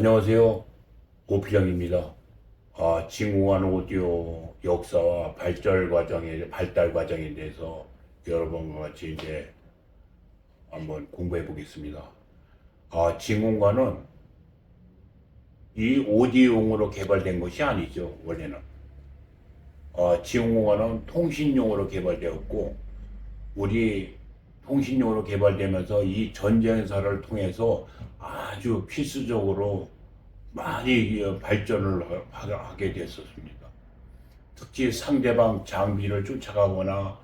안녕하세요. 오피정입니다. 진공관 오디오 역사와 발달 과정에 대해서 여러분과 같이 이제 한번 공부해 보겠습니다. 진공관은 이 오디오용으로 개발된 것이 아니죠, 원래는. 진공관은 통신용으로 개발되었고, 우리 통신용으로 개발되면서 이 전쟁사를 통해서 아주 필수적으로 많이 발전을 하게 됐었습니다. 특히 상대방 장비를 쫓아가거나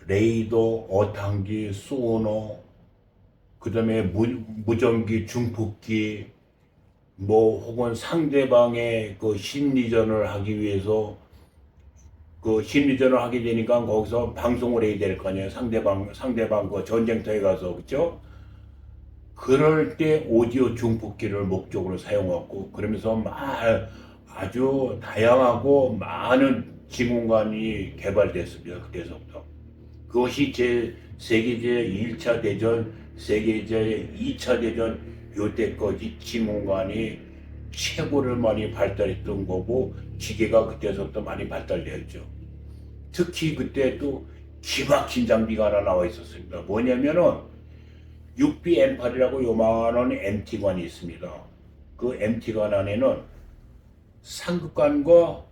레이더, 어탕기, 소너, 그 다음에 무전기, 중폭기, 혹은 상대방의 그 심리전을 하기 위해서 그 심리전을 하게 되니까 거기서 방송을 해야 될 거 아니에요. 상대방 그 전쟁터에 가서, 그죠? 그럴 때 오디오 중폭기를 목적으로 사용하고, 그러면서 아주 다양하고 많은 진공관이 개발됐습니다. 그때서부터. 그것이 세계제 1차 대전, 세계제 2차 대전, 요때까지 진공관이 최고를 많이 발달했던 거고, 기계가 그때서부터 많이 발달되었죠. 특히 그때 또 기막힌 장비가 하나 나와 있었습니다. 뭐냐면은 6B-M8이라고 요만한 MT관이 있습니다. 그 MT관 안에는 상극관과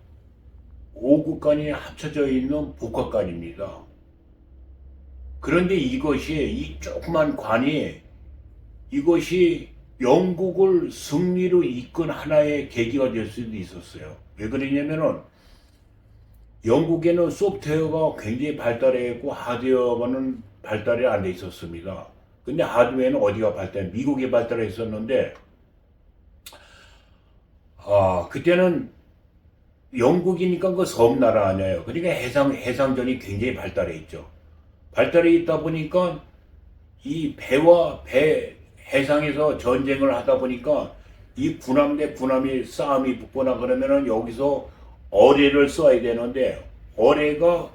5극관이 합쳐져 있는 복합관입니다. 그런데 이 조그만 관이 이것이 영국을 승리로 이끈 하나의 계기가 될 수도 있었어요. 왜 그러냐면은 영국에는 소프트웨어가 굉장히 발달했고 하드웨어는 발달이 안 돼 있었습니다. 근데 하드웨어는 미국에 발달했었는데, 그때는 영국이니까 그 섬나라 아니에요. 그러니까 해상전이 굉장히 발달해 있죠. 발달해 있다 보니까 이 해상에서 전쟁을 하다 보니까 이 군함 대 군함이 싸움이 붙거나 그러면은 여기서 어뢰를 써야 되는데, 어뢰가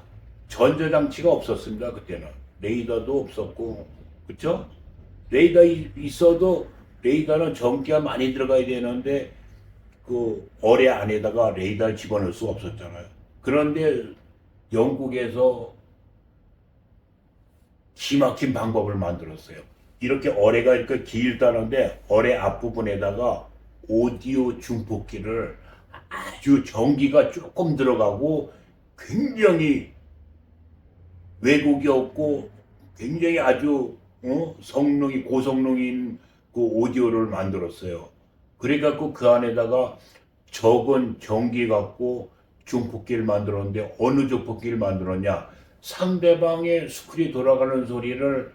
전자장치가 없었습니다. 그때는 레이더도 없었고, 그쵸? 레이더 있어도 레이더는 전기가 많이 들어가야 되는데 그 어뢰 안에다가 레이더를 집어넣을 수가 없었잖아요. 그런데 영국에서 기막힌 방법을 만들었어요. 이렇게 어뢰가 이렇게 길다는데 어뢰 앞부분에다가 오디오 중폭기를 아주 전기가 조금 들어가고 굉장히 왜곡이 없고 굉장히 아주 고성능인 그 오디오를 만들었어요. 그래갖고 그 안에다가 적은 전기 갖고 중폭기를 만들었는데, 어느 중폭기를 만들었냐? 상대방의 스크린 돌아가는 소리를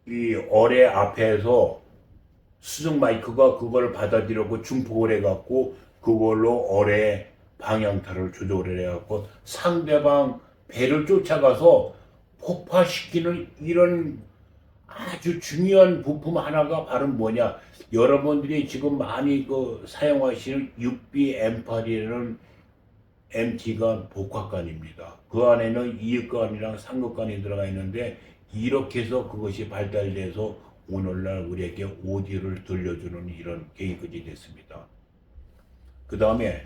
이 어뢰 앞에서 수중 마이크가 그걸 받아들였고 중폭을 해갖고 그걸로 어뢰 방향타를 조절을 해갖고 상대방 배를 쫓아가서 폭파시키는 이런 아주 중요한 부품 하나가 바로 뭐냐? 여러분들이 지금 많이 사용하시는 6B-M8이라는 MT관 복합관입니다. 그 안에는 2극관이랑 3극관이 들어가 있는데, 이렇게 해서 그것이 발달돼서 오늘날 우리에게 오디오를 들려주는 이런 계기까지 됐습니다. 그 다음에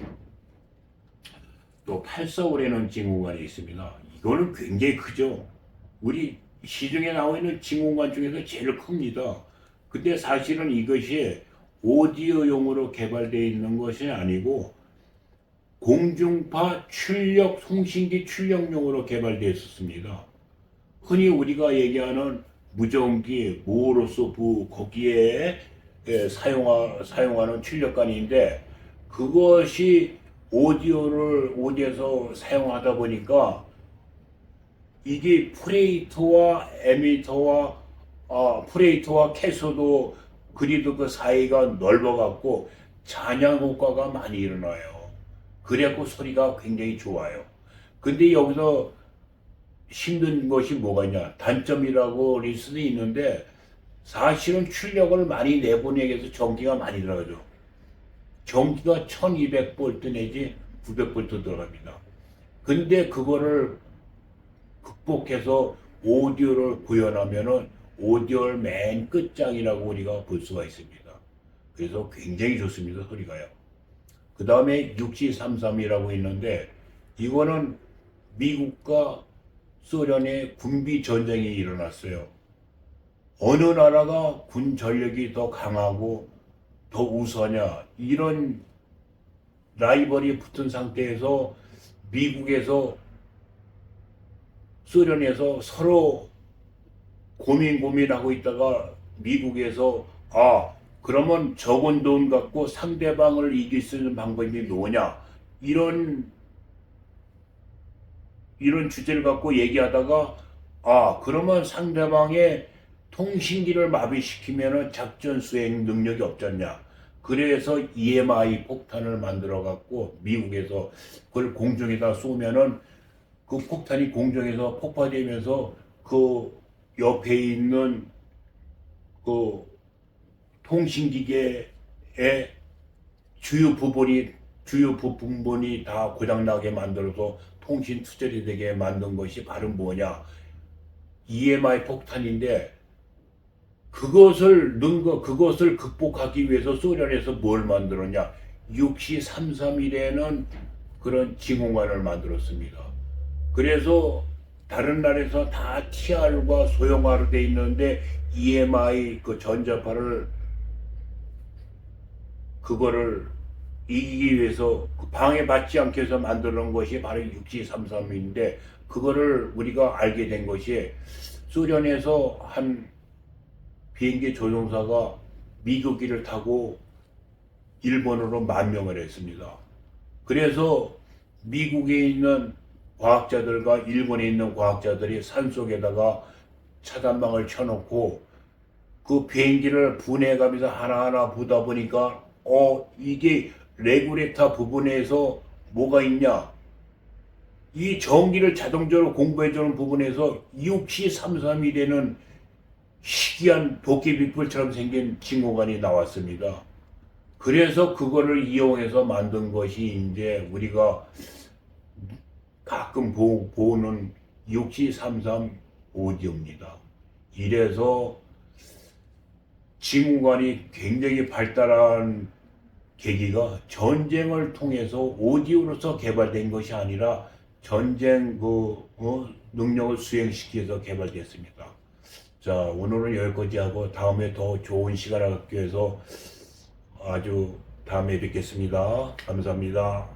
또 845라는 진공관이 있습니다. 이거는 굉장히 크죠. 우리 시중에 나와 있는 진공관 중에서 제일 큽니다. 근데 사실은 이것이 오디오용으로 개발되어 있는 것이 아니고 공중파 출력 송신기 출력용으로 개발되어 있었습니다. 흔히 우리가 얘기하는 무전기, 모로소프 거기에 사용하는 출력관인데, 그것이 오디오에서 사용하다 보니까 이게 프레이터와 캐소도 그리드 그 사이가 넓어갖고 잔향 효과가 많이 일어나요. 그래갖고 소리가 굉장히 좋아요. 근데 여기서 힘든 것이 뭐가 있냐? 단점이라고 할 수도 있는데, 사실은 출력을 많이 내보내기 위해서 전기가 많이 들어가죠. 전기가 1200V 내지 900V 들어갑니다. 근데 그거를 극복해서 오디오를 구현하면은 오디오를 맨 끝장이라고 우리가 볼 수가 있습니다. 그래서 굉장히 좋습니다, 소리가요. 그 다음에 6433이라고 있는데, 이거는 미국과 소련의 군비 전쟁이 일어났어요. 어느 나라가 군 전력이 더 강하고 더 우수하냐, 이런 라이벌이 붙은 상태에서 미국에서 소련에서 서로 고민하고 있다가 미국에서 그러면 적은 돈 갖고 상대방을 이길 수 있는 방법이 뭐냐, 이런 주제를 갖고 얘기하다가 그러면 상대방의 통신기를 마비시키면 작전 수행 능력이 없잖냐. 그래서 EMI 폭탄을 만들어 갖고 미국에서 그걸 공중에다 쏘면은 그 폭탄이 공중에서 폭파되면서 그 옆에 있는 그 통신기계의 주요 부분이 다 고장나게 만들어서 통신 투절이 되게 만든 것이 바로 뭐냐, EMI 폭탄인데, 그것을 극복하기 위해서 소련에서 뭘 만들었냐, 6331에는 그런 징후관을 만들었습니다. 그래서 다른 나라에서 다 TR과 소형화로 돼 있는데 EMI 그 전자파를 그거를 이기기 위해서 방해받지 않게 해서 만드는 것이 바로 6233인데, 그거를 우리가 알게 된 것이 소련에서 한 비행기 조종사가 미국기를 타고 일본으로 만명을 했습니다. 그래서 미국에 있는 과학자들과 일본에 있는 과학자들이 산속에다가 차단망을 쳐놓고 그 비행기를 분해가면서 하나하나 보다 보니까 이게 레구레터 부분에서 뭐가 있냐, 이 전기를 자동적으로 공부해주는 부분에서 6331에는 희귀한 도깨비뿔처럼 생긴 징후관이 나왔습니다. 그래서 그거를 이용해서 만든 것이 이제 우리가 가끔 보는 6233 오디오입니다. 이래서 징후관이 굉장히 발달한 계기가 전쟁을 통해서 오디오로서 개발된 것이 아니라 전쟁 능력을 수행시켜서 개발됐습니다. 자, 오늘은 여기까지 하고 다음에 더 좋은 시간을 갖기 위해서 아주 다음에 뵙겠습니다. 감사합니다.